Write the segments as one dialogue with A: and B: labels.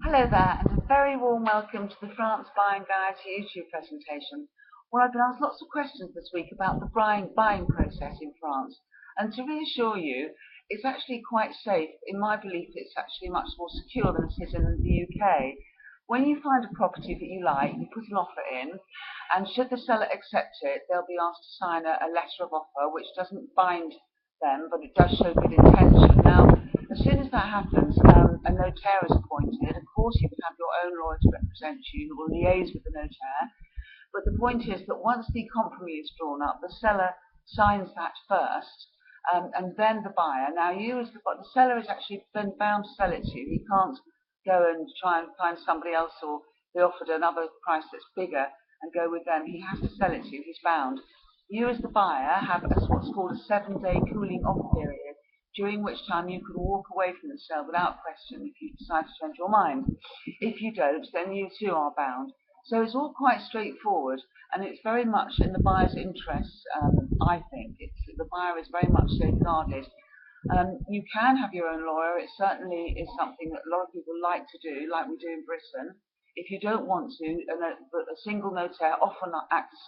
A: Hello there, and a very warm welcome to the France Buying Guide YouTube presentation. Well, I've been asked lots of questions this week about the buying process in France, and to reassure you, it's actually quite safe. In my belief, it's actually much more secure than it is in the UK. When you find a property that you like, you put an offer in, and should the seller accept it, they'll be asked to sign a letter of offer, which doesn't bind them, but it does show good intention. Now, as soon as that happens, a notaire is appointed. Of course, you can have your own lawyer to represent you, who will liaise with the notaire. But the point is that once the compromise is drawn up, the seller signs that first, and then the buyer. Now, the seller is actually been bound to sell it to you. He can't go and try and find somebody else or be offered another price that's bigger and go with them. He has to sell it to you. He's bound. You, as the buyer, have what's called a 7-day cooling off period, during which time you can walk away from the sale without question if you decide to change your mind. If you don't, then you too are bound. So it's all quite straightforward, and it's very much in the buyer's interests, I think. The buyer is very much safeguarded. You can have your own lawyer. It certainly is something that a lot of people like to do, like we do in Britain. If you don't want to, a single notaire often acts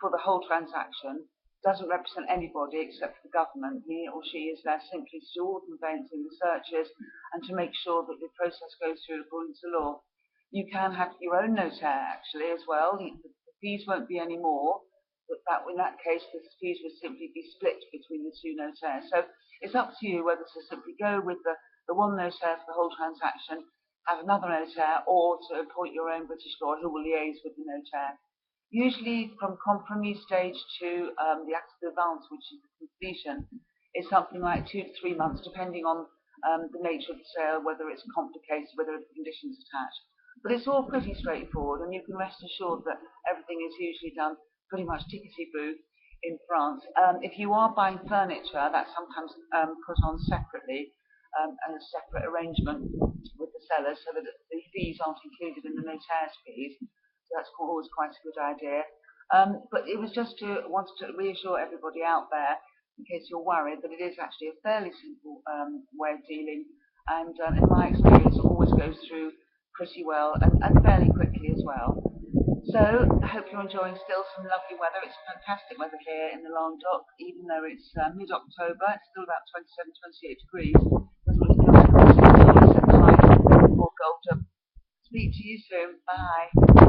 A: for the whole transaction, doesn't represent anybody except for the government. He or she is there simply to do all the conveyancing, the searches, and to make sure that the process goes through according to law. You can have your own notaire actually as well. The fees won't be any more, but in that case the fees would simply be split between the two notaires. So it's up to you whether to simply go with the one notaire for the whole transaction, have another notaire, or to appoint your own British lawyer who will liaise with the notaire. Usually from compromise stage to the acte de vente, which is the completion, is something like 2 to 3 months, depending on the nature of the sale, whether it's complicated, whether there are conditions attached. But it's all pretty straightforward, and you can rest assured that everything is usually done pretty much tickety-boo in France. If you are buying furniture, that's sometimes put on separately, and a separate arrangement with the seller, so that the fees aren't included in the notaire's fees. So that's always quite a good idea. But it was just wanted to reassure everybody out there, in case you're worried, that it is actually a fairly simple way of dealing, and in my experience, it always goes through pretty well and fairly quickly as well. So I hope you're enjoying still some lovely weather. It's fantastic weather here in the Languedoc, even though it's mid-October. It's still about 27, 28 degrees. Doesn't really feel like it's in the light or golden. Speak to you soon. Bye.